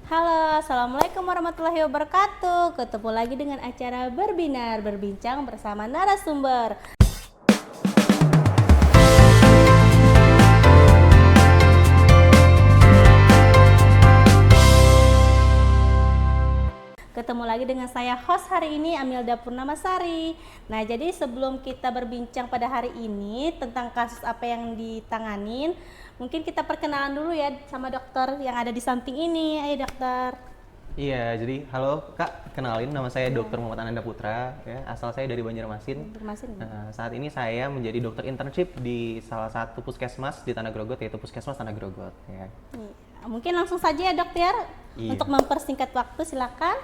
Halo, Assalamualaikum warahmatullahi wabarakatuh. Ketemu lagi dengan acara Berbinar, berbincang bersama narasumber. Ketemu lagi dengan saya host hari ini, Amilda Purnamasari. Nah, jadi sebelum kita berbincang pada hari ini tentang kasus apa yang ditanganin, mungkin kita perkenalan dulu ya sama dokter yang ada di samping ini. Ayo dokter. Iya, jadi halo Kak, kenalin nama saya Dr. Muhammad Ananda Putra, ya, asal saya dari Banjarmasin. Bermasin. Saat ini saya menjadi dokter internship di salah satu puskesmas di Tanah Grogot, yaitu Puskesmas Tanah Grogot. Ya. Mungkin langsung saja ya dokter, Iya. untuk mempersingkat waktu silakan.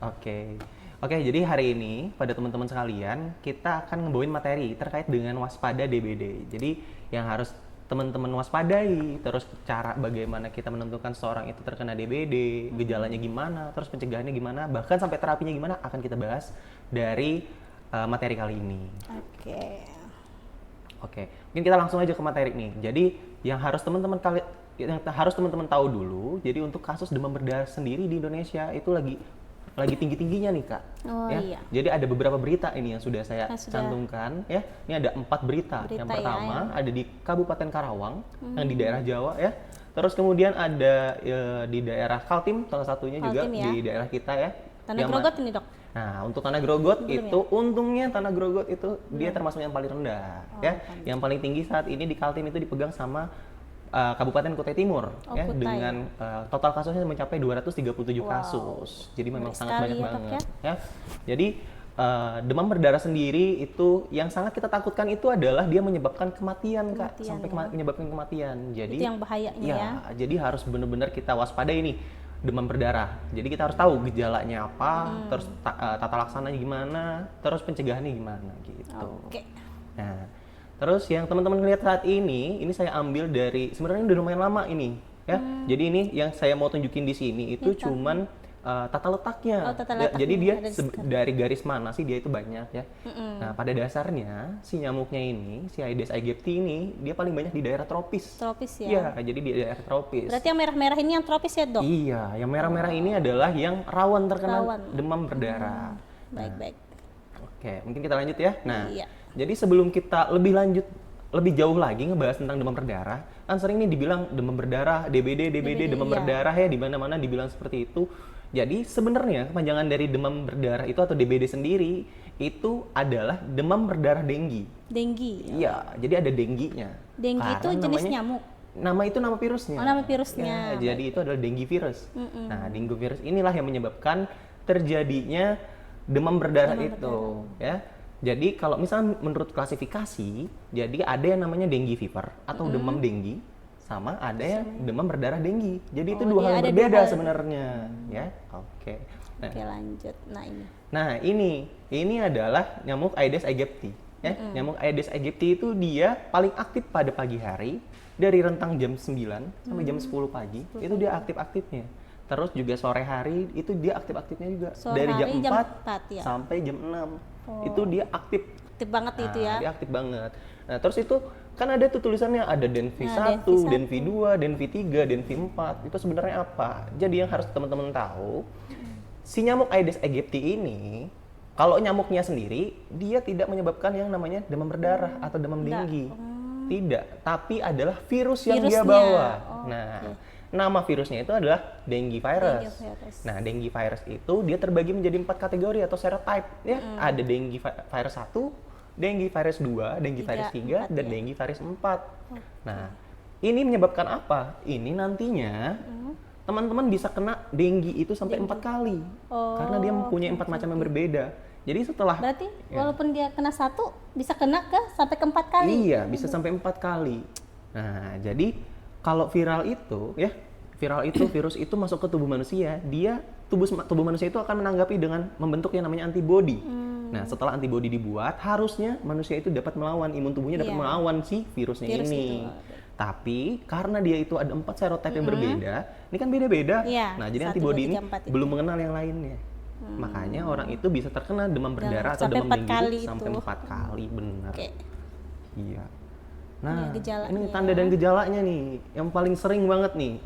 Oke, jadi hari ini pada teman-teman sekalian kita akan ngebawain materi terkait dengan waspada DBD. Jadi yang harus teman-teman waspadai, terus cara bagaimana kita menentukan seorang itu terkena DBD, gejalanya gimana, terus pencegahannya gimana, bahkan sampai terapinya gimana akan kita bahas dari materi kali ini. Oke, mungkin kita langsung aja ke materi nih. Jadi yang harus teman-teman tahu dulu. Jadi untuk kasus demam berdarah sendiri di Indonesia itu lagi tinggi-tingginya nih Kak. Oh ya. iya. Jadi ada beberapa berita ini yang sudah saya Sudah. cantumkan ya. Ini ada 4 berita. Yang pertama ada di Kabupaten Karawang yang di daerah Jawa ya. Terus kemudian ada di daerah Kaltim salah satunya juga Kaltim, ya. di daerah kita ya. Tanah Grogot ini dok. Nah, untuk Tanah Grogot itu untungnya Tanah Grogot itu dia termasuk yang paling rendah ya. Yang paling tinggi saat ini di Kaltim itu dipegang sama Kabupaten Kutai Timur ya, Kutai. dengan total kasusnya mencapai 237 kasus. Jadi memang sangat banyak ya, banget ya. Jadi demam berdarah sendiri itu yang sangat kita takutkan itu adalah dia menyebabkan kematian Kak, sampai menyebabkan kematian. Jadi itu yang bahayanya ya. Jadi harus benar-benar kita waspadai nih demam berdarah. Jadi kita harus tahu gejalanya apa, terus tata laksananya gimana, terus pencegahannya gimana gitu. Oke. Nah, terus yang teman-teman lihat saat ini saya ambil dari sebenarnya udah lumayan lama ini ya. Jadi ini yang saya mau tunjukin di sini itu cuman tata letaknya. Jadi dia dari garis mana sih dia itu banyak ya. Nah, pada dasarnya si nyamuknya ini, si Aedes aegypti ini dia paling banyak di daerah tropis. Tropis ya. Iya, jadi di daerah tropis. Berarti yang merah-merah ini yang tropis ya dok? Iya, yang merah-merah ini adalah yang rawan terkena demam berdarah. Baik-baik. Oke, mungkin kita lanjut ya. Nah, Iya. jadi sebelum kita lebih jauh lagi ngebahas tentang demam berdarah, kan sering nih dibilang demam berdarah, DBD, demam berdarah ya, di mana-mana dibilang seperti itu. Jadi sebenarnya kepanjangan dari demam berdarah itu atau DBD sendiri itu adalah demam berdarah denggi. Denggi. Iya, jadi ada dengginya. Denggi itu jenis nyamuk. Nama virusnya. Oh, nama virusnya. Ya, jadi itu adalah dengue virus. Nah, dengue virus inilah yang menyebabkan terjadinya demam berdarah itu, ya. Jadi kalau misalnya menurut klasifikasi, jadi ada yang namanya dengue fever atau demam dengue, sama ada yang demam berdarah dengue. Jadi itu dua hal yang berbeda sebenarnya, ya. Oke. Oke, lanjut. Nah, ini adalah nyamuk Aedes aegypti, ya. Nyamuk Aedes aegypti itu dia paling aktif pada pagi hari dari rentang jam 9 sampai jam 10 pagi. Itu dia aktif-aktifnya. Terus juga sore hari itu dia aktif-aktifnya juga. Dari jam 4 ya? sampai jam 6. Itu dia aktif. Aktif banget itu ya. Dia aktif banget. Nah, terus itu kan ada tuh tulisannya ada Denvi 1, Denvi 2, Denvi 3, Denvi 4. Itu sebenarnya apa? Jadi yang harus teman-teman tahu, si nyamuk Aedes aegypti ini kalau nyamuknya sendiri dia tidak menyebabkan yang namanya demam berdarah atau demam denggi. Tidak, tapi adalah virus yang dia bawa. Nama virusnya itu adalah dengue virus. Nah, dengue virus itu dia terbagi menjadi 4 kategori atau serotype ya. Ada dengue virus 1, dengue virus 2, dengue virus 3, dan dengue virus 4. Nah, ini menyebabkan apa? Ini nantinya teman-teman bisa kena dengue itu sampai 4 kali. Karena dia mempunyai 4 macam yang berbeda. Jadi setelah berarti walaupun dia kena 1 bisa kena sampai ke 4 kali. Iya, bisa sampai 4 kali. Nah, jadi kalau virus itu virus itu masuk ke tubuh manusia, tubuh manusia itu akan menanggapi dengan membentuk yang namanya antibodi. Nah, setelah antibodi dibuat, harusnya manusia itu dapat melawan, imun tubuhnya dapat melawan si virusnya ini. Tapi karena dia itu ada 4 serotype yang berbeda, ini kan beda-beda. Nah, jadi antibodi ini belum mengenal yang lainnya. Makanya orang itu bisa terkena demam berdarah atau demam denggi sampai 4 kali, benar. Iya. Nah, ini tanda dan gejalanya nih, yang paling sering banget nih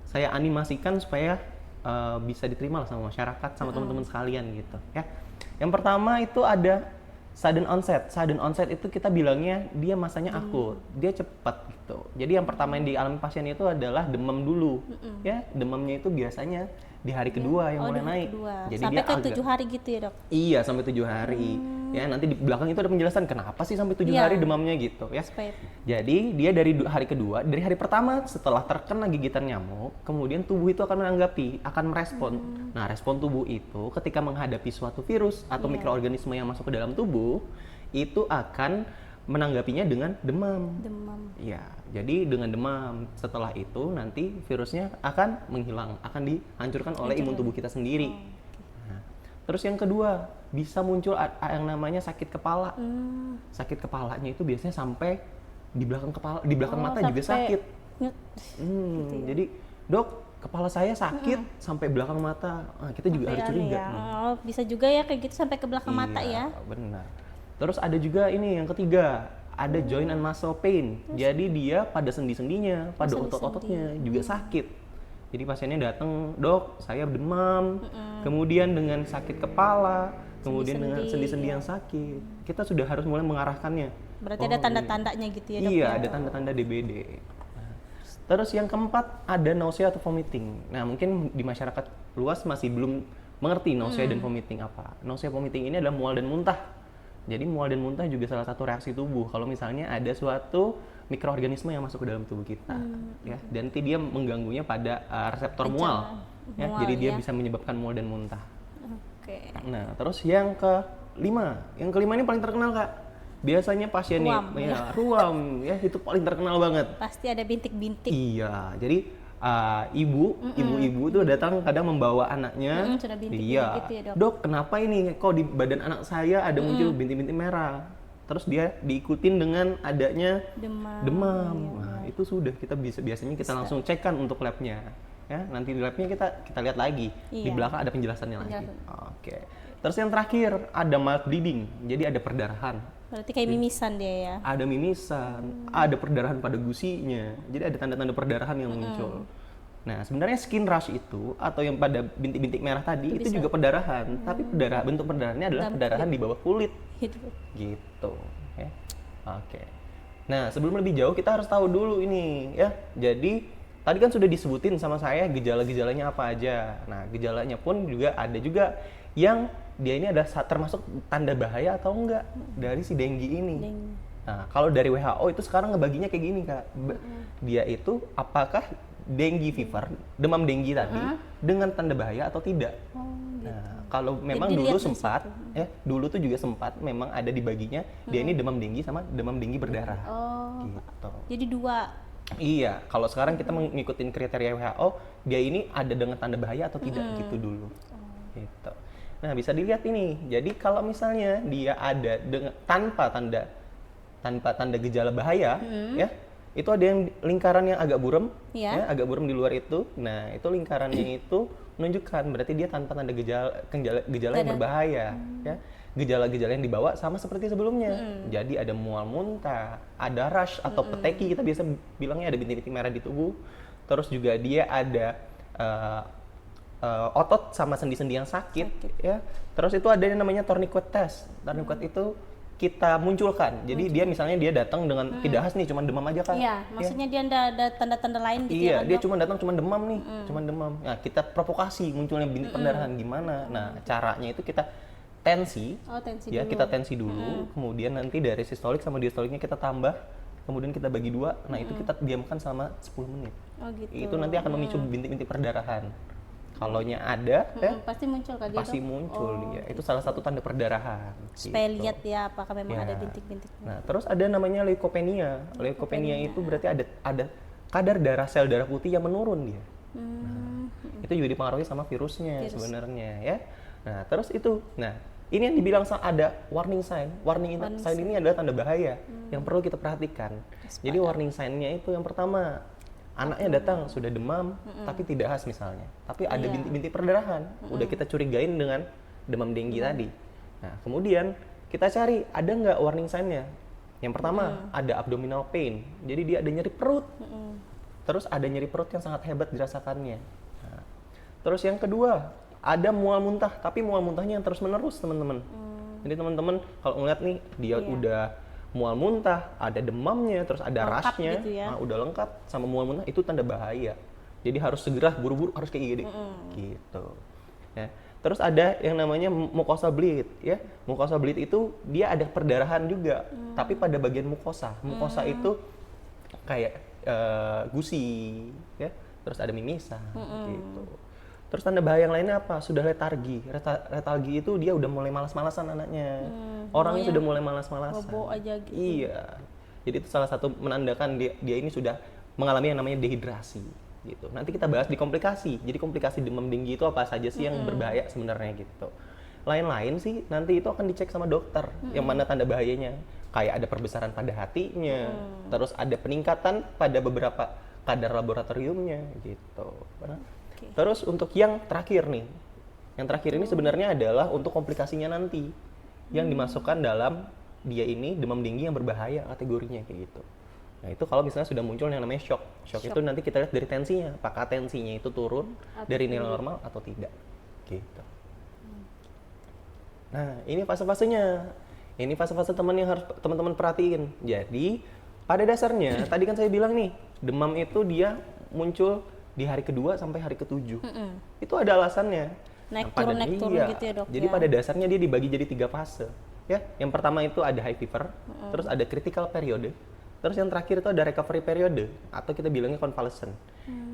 saya animasikan supaya bisa diterima lah sama masyarakat, sama teman-teman sekalian gitu ya. Yang pertama itu ada sudden onset. Sudden onset itu kita bilangnya dia masanya akut, dia cepat gitu. Jadi yang pertama yang dialami pasien itu adalah demam dulu, ya. Demamnya itu biasanya di hari kedua yang mulai di hari naik. kedua. Jadi Sampai dia ke agak 7 hari gitu ya, Dok? Iya, sampai 7 hari. Ya, nanti di belakang itu ada penjelasan kenapa sih sampai 7 hari demamnya gitu ya. Supaya Jadi dia dari hari kedua, dari hari pertama setelah terkena gigitan nyamuk, kemudian tubuh itu akan menanggapi, akan merespon. Nah, respon tubuh itu ketika menghadapi suatu virus atau mikroorganisme yang masuk ke dalam tubuh, itu akan menanggapinya dengan demam. demam. Ya, jadi dengan demam. Setelah itu nanti virusnya akan menghilang, akan dihancurkan oleh imun tubuh kita sendiri. Nah, terus yang kedua, bisa muncul yang namanya sakit kepala. Sakit kepalanya itu biasanya sampai di belakang kepala, di belakang mata juga sakit. Jadi, Dok, kepala saya sakit sampai belakang mata. Nah, kita juga harus curiga. Ya. Oh, bisa juga ya kayak gitu sampai ke belakang mata ya. Benar. Terus ada juga ini yang ketiga, ada joint and muscle pain. Jadi dia pada sendi-sendinya, pada otot-ototnya juga sakit. Jadi pasiennya datang, Dok, saya demam, kemudian dengan sakit kepala, kemudian dengan sendi-sendi yang sakit. Kita sudah harus mulai mengarahkannya. Berarti ada tanda-tandanya gitu ya, Dok? Iya, ada tanda-tanda DBD. Terus yang keempat ada nausea atau vomiting. Nah, mungkin di masyarakat luas masih belum mengerti nausea dan vomiting apa. Nausea vomiting ini adalah mual dan muntah. Jadi mual dan muntah juga salah satu reaksi tubuh kalau misalnya ada suatu mikroorganisme yang masuk ke dalam tubuh kita, ya. Dan nanti dia mengganggunya pada reseptor mual, ya. Jadi dia bisa menyebabkan mual dan muntah. Oke. Nah, terus yang kelima ini paling terkenal, Kak. Biasanya pasiennya ruam, ya, itu paling terkenal banget. Pasti ada bintik-bintik. Iya, jadi ibu-ibu tuh datang kadang membawa anaknya. Sudah bintik Iya, gitu ya, Dok? Dok, kenapa ini kok di badan anak saya ada muncul bintik-bintik merah? Terus dia diikutin dengan adanya demam. Nah, itu sudah kita biasanya kita langsung cekkan untuk labnya. Ya, nanti di labnya kita lihat lagi. Di belakang ada penjelasannya lagi. Oke. Terus yang terakhir ada mild bleeding. Jadi ada perdarahan. Berarti kayak mimisan dia ya? Ada mimisan, ada perdarahan pada gusinya. Jadi ada tanda-tanda perdarahan yang muncul. Nah, sebenarnya skin rash itu atau yang pada bintik-bintik merah tadi itu juga perdarahan, tapi bentuk perdarahannya adalah perdarahan di bawah kulit. Gitu, ya. Oke. Nah, sebelum lebih jauh kita harus tahu dulu ini, ya. Jadi tadi kan sudah disebutin sama saya gejala-gejalanya apa aja. Nah, gejalanya pun juga ada juga yang dia ini ada termasuk tanda bahaya atau enggak dari si dengue ini. Nah, kalau dari WHO itu sekarang ngebaginya kayak gini, Kak. Dia itu apakah dengue fever, demam dengue tadi dengan tanda bahaya atau tidak? Nah, kalau memang dulu sempat, ya, dulu tuh juga sempat memang ada dibaginya dia ini demam dengue sama demam dengue berdarah. Gitu. Jadi dua. Iya, kalau sekarang kita mengikuti kriteria WHO, dia ini ada dengan tanda bahaya atau tidak gitu dulu. Gitu. Nah, bisa dilihat ini. Jadi kalau misalnya dia ada dengan tanpa tanda gejala bahaya, ya, itu ada yang lingkaran yang agak buram, ya, agak buram di luar itu. Nah, itu lingkarannya itu menunjukkan berarti dia tanpa tanda gejala yang berbahaya, ya. Gejala-gejala yang dibawa sama seperti sebelumnya. Jadi ada mual muntah, ada rash atau peteki, kita biasa bilangnya ada bintik-bintik merah di tubuh. Terus juga dia ada otot sama sendi-sendi yang sakit, ya. Terus itu ada yang namanya tourniquet test. Tourniquet itu kita munculkan. Jadi dia misalnya dia datang dengan tidak khas nih, cuma demam aja, kan. Iya, maksudnya dia ada tanda-tanda lain gitu ya. Iya, kan, dia Dok? cuma datang cuma demam nih, cuma demam. Nah, kita provokasi munculnya bintik perdarahan gimana? Nah, caranya itu kita tensi. Tensi ya, dulu. kita tensi dulu, kemudian nanti dari sistolik sama diastoliknya kita tambah, kemudian kita bagi dua. Nah, itu kita diamkan selama 10 menit. Gitu. Itu nanti akan memicu bintik-bintik perdarahan. Kalaunya ada, pasti muncul kan dia, pasti Dok? muncul dia. Itu salah satu tanda perdarahan. Supaya gitu. lihat ya apakah memang Ya. ada bintik-bintik. Nah, terus ada namanya leukopenia. Leukopenia itu berarti ada kadar sel darah putih yang menurun dia. Nah, itu juga dipengaruhi sama virusnya sebenarnya, ya. Nah, terus itu. Nah, ini yang dibilang ada warning sign. Warning sign ini adalah tanda bahaya yang perlu kita perhatikan. Jadi warning sign-nya itu yang pertama, anaknya datang sudah demam tapi tidak khas misalnya, tapi ada bintik-bintik perdarahan, udah kita curigain dengan demam dengue tadi. Nah, kemudian kita cari ada nggak warning sign-nya. Yang pertama ada abdominal pain, jadi dia ada nyeri perut, terus ada nyeri perut yang sangat hebat dirasakannya. Nah, Terus yang kedua, ada mual muntah, tapi mual muntahnya yang terus-menerus, teman-teman. Jadi teman-teman kalau ngeliat nih, dia udah mual muntah, ada demamnya, terus ada Lengkap rasnya, gitu ya. udah lengkap sama mual muntah, itu tanda bahaya. Jadi harus segera buru-buru harus ke IGD. Gitu. Ya. Terus ada yang namanya mucosa bleed, ya. Mucosa bleed itu dia ada perdarahan juga, tapi pada bagian mukosa. Mukosa itu kayak gusi, ya. Terus ada mimisan, gitu. Terus tanda bahaya yang lainnya apa? Sudah letargi. Letargi itu dia udah mulai malas-malasan anaknya. Orangnya sudah mulai malas-malasan. bobo aja gitu. Iya. Jadi itu salah satu menandakan dia ini sudah mengalami yang namanya dehidrasi. Gitu. Nanti kita bahas di komplikasi. Jadi komplikasi demam tinggi itu apa saja sih yang berbahaya sebenarnya gitu. Lain-lain sih nanti itu akan dicek sama dokter yang mana tanda bahayanya. Kayak ada perbesaran pada hatinya, terus ada peningkatan pada beberapa kadar laboratoriumnya gitu. Terus untuk yang terakhir nih, yang terakhir ini sebenarnya adalah untuk komplikasinya nanti yang dimasukkan dalam dia ini demam tinggi yang berbahaya kategorinya kayak gitu. Nah itu kalau misalnya sudah muncul yang namanya shock. Shock itu nanti kita lihat dari tensinya, apakah tensinya itu turun dari nilai normal atau tidak, gitu. Nah ini fase-fasenya, ini fase-fase yang harus teman-teman perhatiin. Jadi pada dasarnya tadi kan saya bilang nih, demam itu dia muncul di hari kedua sampai hari ketujuh. Itu ada alasannya. Naik turun gitu ya dok. Jadi pada dasarnya dia dibagi jadi 3 fase. Ya, yang pertama itu ada high fever, terus ada critical period, terus yang terakhir itu ada recovery period atau kita bilangnya convalescent.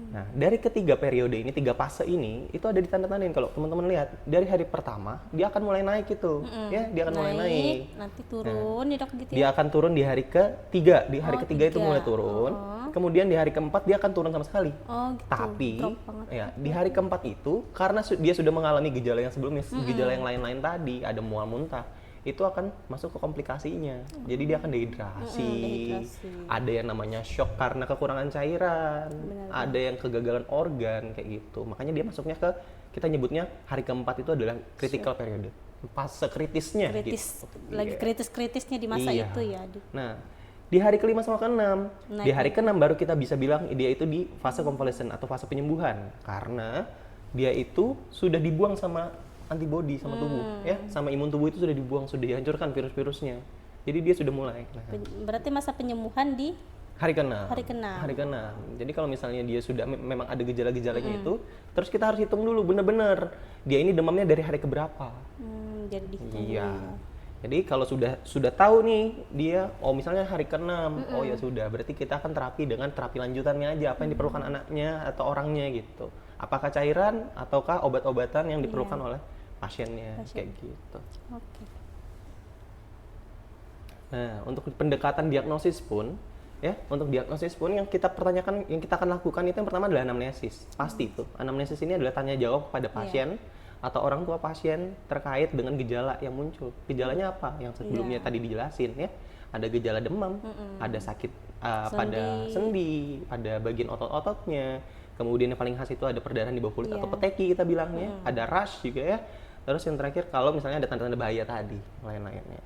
Nah, dari ketiga periode ini, 3 fase ini, itu ada ditandatanganin. Kalau teman-teman lihat dari hari pertama dia akan mulai naik itu, ya dia akan mulai naik. Nanti turun nih dok gitu ya. Dia akan turun di hari ketiga, di hari ketiga itu mulai turun. Kemudian di hari keempat dia akan turun sama sekali. Gitu. Tapi ya di hari keempat itu karena dia sudah mengalami gejala yang sebelumnya, gejala yang lain-lain tadi, ada mual muntah, itu akan masuk ke komplikasinya. Jadi dia akan dehidrasi. Ada yang namanya shock karena kekurangan cairan, ada yang kegagalan organ kayak gitu. Makanya dia masuknya ke, kita nyebutnya hari keempat itu adalah critical period, fase kritisnya. Kritis, gitu. Lagi kritis-kritisnya di masa itu ya. Nah, di hari kelima sama keenam, di hari keenam baru kita bisa bilang dia itu di fase convalescent atau fase penyembuhan, karena dia itu sudah dibuang sama antibodi sama tubuh, ya, sama imun tubuh itu sudah dibuang, sudah dihancurkan virus-virusnya. Jadi dia sudah mulai. Nah, berarti masa penyembuhan di hari keenam. Hari keenam. Jadi kalau misalnya dia sudah memang ada gejala-gejalanya itu, terus kita harus hitung dulu benar-benar dia ini demamnya dari hari keberapa. Jadi dihitung. Iya. Jadi kalau sudah tahu nih dia, oh misalnya hari ke-6, oh ya sudah, berarti kita akan terapi dengan terapi lanjutannya aja, apa yang diperlukan anaknya atau orangnya gitu. Apakah cairan ataukah obat-obatan yang diperlukan oleh pasiennya, kayak gitu. Oke. Nah, untuk pendekatan diagnosis pun, ya, untuk diagnosis pun yang kita pertanyakan, yang kita akan lakukan itu yang pertama adalah anamnesis. Pasti itu. Anamnesis ini adalah tanya jawab kepada pasien atau orang tua pasien terkait dengan gejala yang muncul. Gejalanya apa? Yang sebelumnya tadi dijelasin, ya. Ada gejala demam, ada sakit pada sendi, pada bagian otot-ototnya. Kemudian yang paling khas itu ada perdarahan di bawah kulit atau peteki kita bilangnya. Ada rash juga ya. Terus yang terakhir kalau misalnya ada tanda-tanda bahaya tadi, lain-lainnya.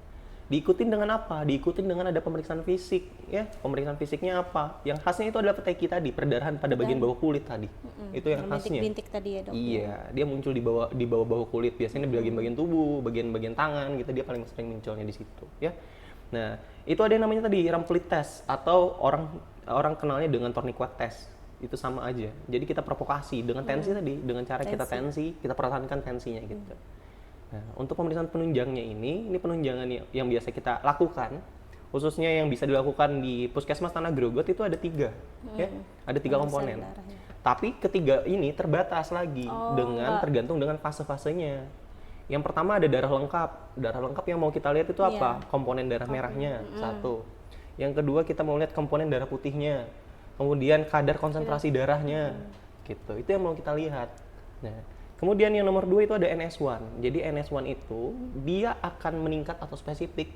Diikutin dengan apa? Diikutin dengan ada pemeriksaan fisik, ya. Pemeriksaan fisiknya apa? Yang khasnya itu adalah peteki tadi, perdarahan pada bagian bawah kulit tadi. Itu yang khasnya. Bintik-bintik tadi ya, dok. Iya, dia muncul di bawah kulit, biasanya di bagian-bagian tubuh, bagian-bagian tangan gitu, dia paling sering munculnya di situ, ya. Nah, itu ada yang namanya tadi Rampley test atau orang kenalnya dengan Tourniquet test. Itu sama aja. Jadi kita provokasi dengan tensi tadi, dengan cara kita tensi, kita pertahankan tensinya gitu. Nah, untuk pemeriksaan penunjangnya ini penunjangan yang biasa kita lakukan, khususnya yang bisa dilakukan di Puskesmas Tanah Grogot itu ada 3, ya, ada 3 komponen. Tapi ketiga ini terbatas lagi tergantung dengan fase-fasenya. Yang pertama ada darah lengkap. Darah lengkap yang mau kita lihat itu apa? Komponen darah merahnya, 1. Yang kedua kita mau lihat komponen darah putihnya. Kemudian kadar konsentrasi darahnya, gitu. Itu yang mau kita lihat. Nah, kemudian yang nomor 2 itu ada NS1. Jadi NS1 itu dia akan meningkat atau spesifik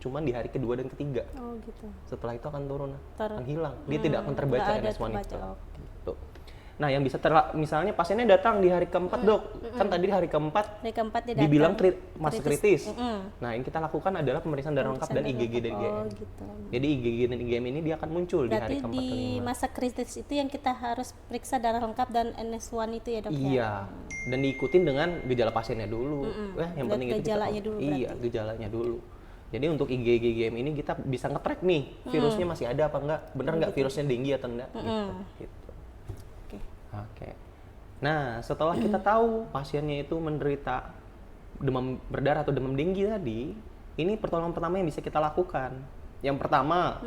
cuman di hari kedua dan ketiga. Oh gitu. Setelah itu akan turun, akan hilang. Dia tidak akan terbaca NS1 itu. Gitu. Nah, yang bisa misalnya pasiennya datang di hari keempat, Dok. Kan tadi di hari keempat Hari keempat dia datang. dibilang masih kritis. Mm-mm. Nah, yang kita lakukan adalah pemeriksaan darah lengkap dan IgG dan IgM. Oh gitu. Jadi IgG dan IgM ini dia akan muncul di hari Berarti keempat di kelima. masa kritis itu yang kita harus periksa darah lengkap dan NS1 itu ya dok ya? Iya, dan diikutin dengan gejala pasiennya dulu. Yang Lihat penting itu gejalanya dulu iya, gejalanya dulu. Jadi untuk IgG IgM ini kita bisa nge-track nih virusnya masih ada apa enggak, bener nggak virusnya dengue atau enggak gitu. Oke. Nah, setelah kita tahu pasiennya itu menderita demam berdarah atau demam tinggi tadi, ini pertolongan pertama yang bisa kita lakukan. Yang pertama,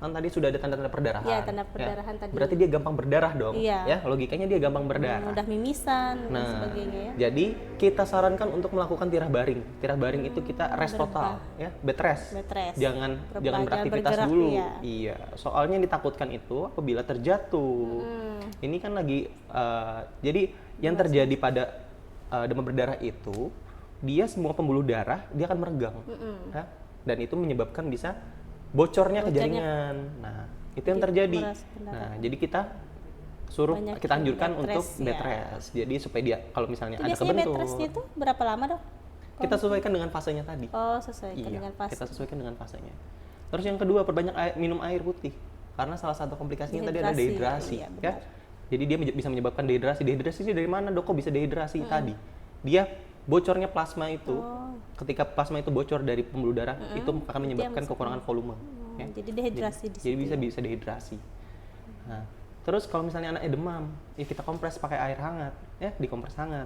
kan tadi sudah ada tanda-tanda perdarahan. Iya, tanda perdarahan tadi. Berarti dia gampang berdarah dong. Iya. Ya, logikanya dia gampang berdarah. Mudah mimisan dan Nah, sebagainya ya. jadi kita sarankan untuk melakukan tirah baring. Tirah baring itu kita rest total, ya, bed rest. Bed rest. Jangan Jangan beraktivitas bergerak, dulu. iya. Iya, soalnya yang ditakutkan itu apabila terjatuh. Ini kan lagi, jadi yang terjadi pada demam berdarah itu, dia semua pembuluh darah dia akan meregang, ya, dan itu menyebabkan bisa bocornya ke jaringan. Nah, itu yang terjadi. Nah, jadi kita kita anjurkan untuk bed rest. Jadi supaya dia kalau misalnya Itu ada biasanya bed kebentur, restnya itu berapa lama dok? kita sesuaikan dengan fasenya tadi. Oh sesuaikan Iya, dengan fase. kita sesuaikan dengan fasenya. Terus yang kedua, perbanyak minum air putih. Karena salah satu komplikasinya tadi ada dehidrasi, iya, ya. Jadi dia bisa menyebabkan dehidrasi. Dehidrasi ini dari mana, Dok? Kok bisa dehidrasi tadi? Dia bocornya plasma itu. Ketika plasma itu bocor dari pembuluh darah, itu akan menyebabkan kekurangan volume. Ya. Jadi dehidrasi di Jadi situ. bisa dehidrasi. Nah, terus kalau misalnya anaknya demam, ya kita kompres pakai air hangat, ya, dikompres hangat.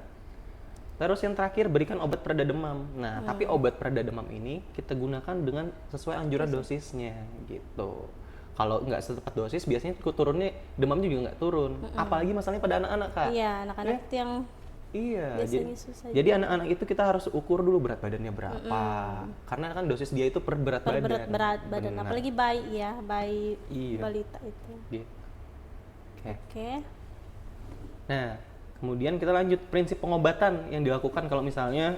Terus yang terakhir, berikan obat pereda demam. Nah, tapi obat pereda demam ini kita gunakan dengan sesuai anjuran dosisnya, gitu. Kalau nggak setepat dosis, biasanya turunnya demamnya juga nggak turun. Apalagi masalahnya pada anak-anak, Kak. Iya, anak-anak itu yang Iya, biasanya susah. jadi anak-anak itu kita harus ukur dulu berat badannya berapa. Karena kan dosis dia itu per berat badan. berat badan, Benar. apalagi bayi ya, bayi Iya. balita itu. Gitu. Oke. Oke. Nah, kemudian kita lanjut prinsip pengobatan yang dilakukan kalau misalnya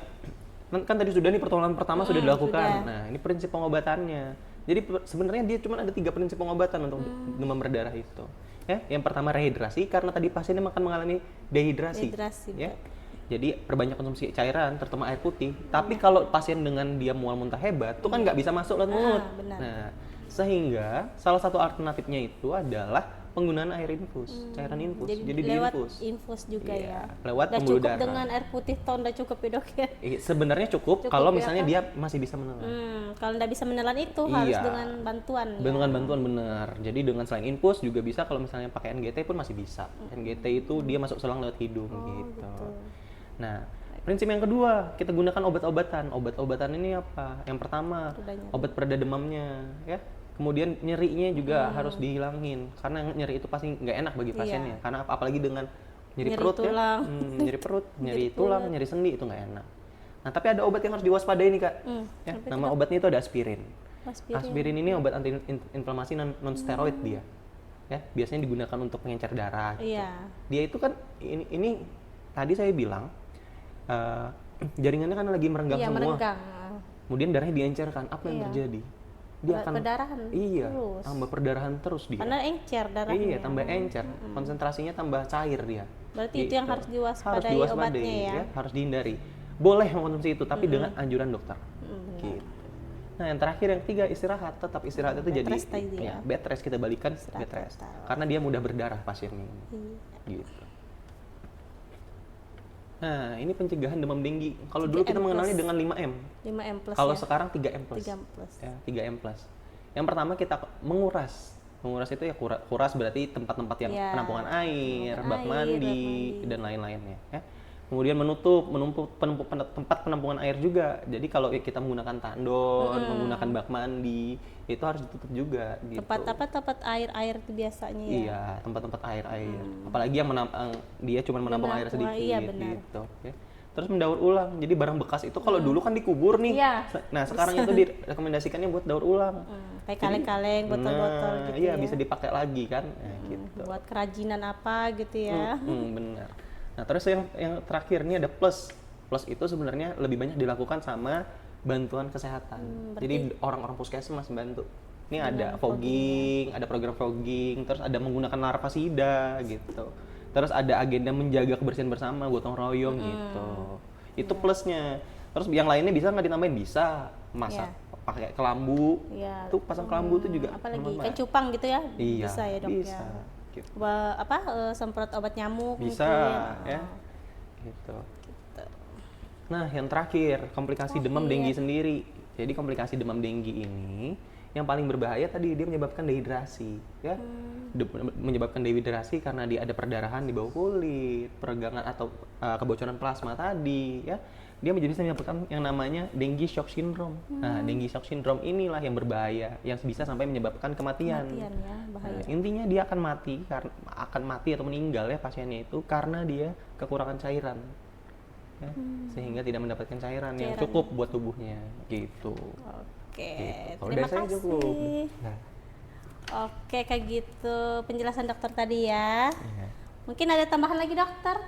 kan tadi sudah nih pertolongan pertama sudah dilakukan. sudah. Nah, ini prinsip pengobatannya. Jadi sebenarnya dia cuma ada 3 prinsip pengobatan untuk demam berdarah itu. Ya, yang pertama rehidrasi karena tadi pasiennya akan mengalami dehidrasi. Dehidrasi, Ya. Jadi perbanyak konsumsi cairan, terutama air putih. Tapi kalau pasien dengan dia mual muntah hebat, itu kan nggak bisa masuk lewat mulut. benar. Nah, sehingga salah satu alternatifnya itu adalah penggunaan air infus, cairan infus. Jadi lewat diinfus. infus juga Iya, ya. lewat Udah pembuluh cukup darah. dengan air putih toh udah cukup ya dok ya. Sebenarnya cukup Cukup kalau ya, misalnya kan? dia masih bisa menelan. Kalau nggak bisa menelan itu harus Iya. dengan bantuan. Ya. Dengan bantuan benar. Jadi dengan selain infus juga bisa kalau misalnya pakai NGT pun masih bisa. NGT itu dia masuk selang lewat hidung gitu. Nah, prinsip yang kedua, kita gunakan obat-obatan. Obat-obatan ini apa? Yang pertama, obat pereda demamnya, ya. Kemudian nyerinya juga harus dihilangin karena nyeri itu pasti nggak enak bagi pasiennya. Karena apalagi dengan nyeri perut tulang. ya, nyeri perut, nyeri tulang, nyeri sendi itu nggak enak. Nah, tapi ada obat yang harus diwaspadai nih, Kak. Ya, nama obatnya itu ada aspirin. Aspirin ini obat anti-inflamasi non steroid dia. Ya, biasanya digunakan untuk pengencer darah. Gitu. Iya. Dia itu kan ini tadi saya bilang jaringannya kan lagi merenggang Iya, semua. merenggang. Kemudian darahnya diencerkan, apa yang terjadi? Dia akan Perdarahan iya, terus. tambah perdarahan terus dia. Karena encer darahnya. Iya, tambah encer. Konsentrasinya tambah cair dia. Berarti itu yang harus Harus diwaspadai obatnya ya. harus dihindari. Boleh mengkonsumsi itu, tapi dengan anjuran dokter. Gitu. Nah, yang terakhir yang ketiga istirahat. Tetap istirahat itu jadi rest tadi ya. bed rest kita balikan bed rest. Karena dia mudah berdarah pasiennya. Gitu. Nah, ini pencegahan demam tinggi. Kalau dulu kita 3M+. mengenalnya dengan 5M. 5M plus Kalau ya. sekarang 3M+. 3M plus. Ya, 3M+. Yang pertama kita menguras. Menguras itu ya kuras berarti tempat-tempat yang Ya, penampungan air, bak air, mandi, dan lain-lainnya. Ya. Kemudian menumpuk tempat penampungan air juga. Jadi kalau kita menggunakan tandon, menggunakan bak mandi, itu harus ditutup juga. Gitu. Tempat air itu biasanya ya. Iya, tempat-tempat air. Apalagi yang dia cuma menampung air sedikit. Iya, benar. Gitu. Ya. Terus mendaur ulang. Jadi barang bekas itu kalau dulu kan dikubur nih. Iya. Nah sekarang itu direkomendasikannya buat daur ulang. Kayak kaleng-kaleng, botol-botol gitu Iya, ya. bisa dipakai lagi kan. Nah, gitu. Buat kerajinan apa gitu ya. Benar. Nah terus yang terakhir ini ada plus. Plus itu sebenarnya lebih banyak dilakukan sama bantuan kesehatan. Jadi orang-orang puskesmas bantu. Ini ada fogging, ada program fogging, terus ada menggunakan larvasida gitu. Terus ada agenda menjaga kebersihan bersama, gotong royong gitu. Itu plusnya. Terus yang lainnya bisa nggak ditambahin? Bisa. Masak pakai kelambu. Iya. Tuh pasang kelambu tuh juga. Apalagi aman, Mbak. kan cupang gitu ya? Iya, Bisa ya dok bisa. ya. Gitu. Semprot obat nyamuk Bisa mungkin. ya. Gitu. Nah, yang terakhir, komplikasi demam denggi sendiri. Jadi komplikasi demam denggi ini yang paling berbahaya tadi dia menyebabkan dehidrasi, ya. Menyebabkan dehidrasi karena dia ada perdarahan di bawah kulit, peregangan atau kebocoran plasma tadi, ya. Dia bisa menyebabkan yang namanya dengue shock syndrome. Nah, dengue shock syndrome inilah yang berbahaya, yang bisa sampai menyebabkan kematian. Kematian ya, bahaya. Nah, intinya dia akan mati atau meninggal ya pasiennya itu karena dia kekurangan cairan. Ya, sehingga tidak mendapatkan cairan yang cukup buat tubuhnya gitu. Oke, Gitu. Kalau terima dari saya kasih. cukup. Nah, Oke, kayak gitu penjelasan dokter tadi ya. iya. Mungkin ada tambahan lagi dokter?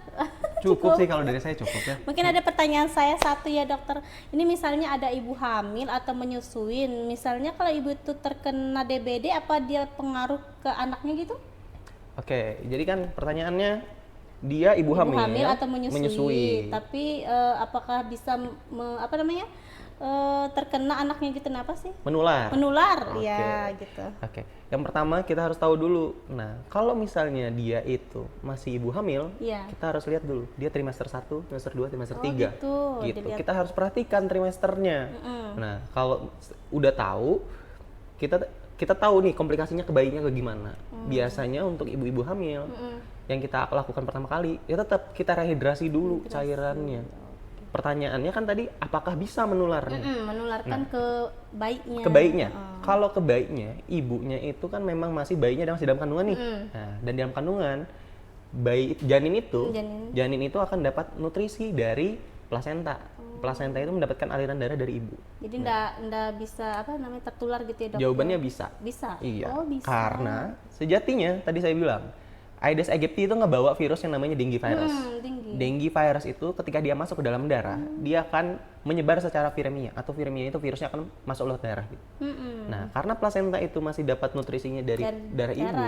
Cukup sih kalau dari saya cukup ya. Mungkin ada pertanyaan saya satu ya dokter. Ini misalnya ada ibu hamil atau menyusuin. Misalnya kalau ibu itu terkena DBD, apa dia pengaruh ke anaknya gitu? Oke, jadi kan pertanyaannya dia ibu hamil Atau menyusui. Tapi apakah bisa terkena anaknya gitu? Kenapa sih? Menular. Menular, Oke. ya gitu. Oke, yang pertama kita harus tahu dulu. Nah, kalau misalnya dia itu masih ibu hamil, Iya. kita harus lihat dulu dia trimester 1, trimester 2, trimester 3. Gitu. Dilihat. Kita harus perhatikan trimesternya. Nah, kalau udah tahu, kita tahu nih komplikasinya ke bayinya ke gimana. Biasanya untuk ibu-ibu hamil yang kita lakukan pertama kali, ya tetap kita rehidrasi dulu cairannya. Pertanyaannya kan tadi apakah bisa menularnya? Menularkan ke bayinya. Ke bayinya. Kalau ke bayinya, ibunya itu kan memang masih dalam kandungan nih. Nah, dan dalam kandungan janin itu akan dapat nutrisi dari plasenta. Plasenta itu mendapatkan aliran darah dari ibu. Jadi ndak bisa tertular gitu ya dok? Jawabannya bisa. Bisa. Iya. Oh, bisa. Karena sejatinya tadi saya bilang Aedes aegypti itu ngebawa virus yang namanya dengue virus. Dengue virus itu ketika dia masuk ke dalam darah, dia akan menyebar secara viremia atau viremia itu virusnya akan masuk lewat darah. Gitu. Nah, karena plasenta itu masih dapat nutrisinya dari darah ibu,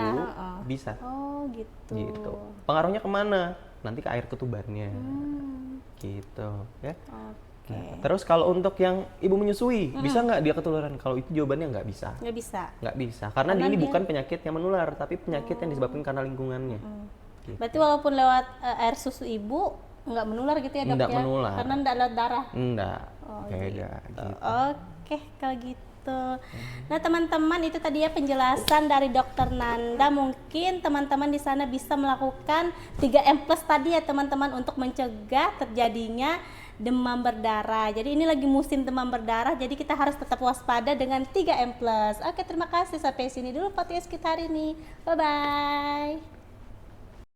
bisa. Oh, gitu. Gitu. Pengaruhnya kemana? Nanti ke air ketubannya. Gitu, ya. Oke. Nah, terus kalau untuk yang ibu menyusui, bisa nggak dia ketularan? Kalau itu jawabannya nggak bisa. Nggak bisa. Nggak bisa, karena ini bukan penyakit yang menular, tapi penyakit yang disebabkan karena lingkungannya. Gitu. Berarti walaupun lewat air susu ibu nggak menular gitu ya dok? Nggak ya? menular. Karena nggak lewat darah. Enggak, beda gitu. Oke, kalau gitu. Nah teman-teman, itu tadi ya penjelasan dari Dokter Nanda. Mungkin teman-teman di sana bisa melakukan 3M+ tadi ya teman-teman untuk mencegah terjadinya demam berdarah. Jadi ini lagi musim demam berdarah, jadi kita harus tetap waspada dengan 3M+. Oke, terima kasih. Sampai sini dulu podcast kita hari ini. Bye-bye.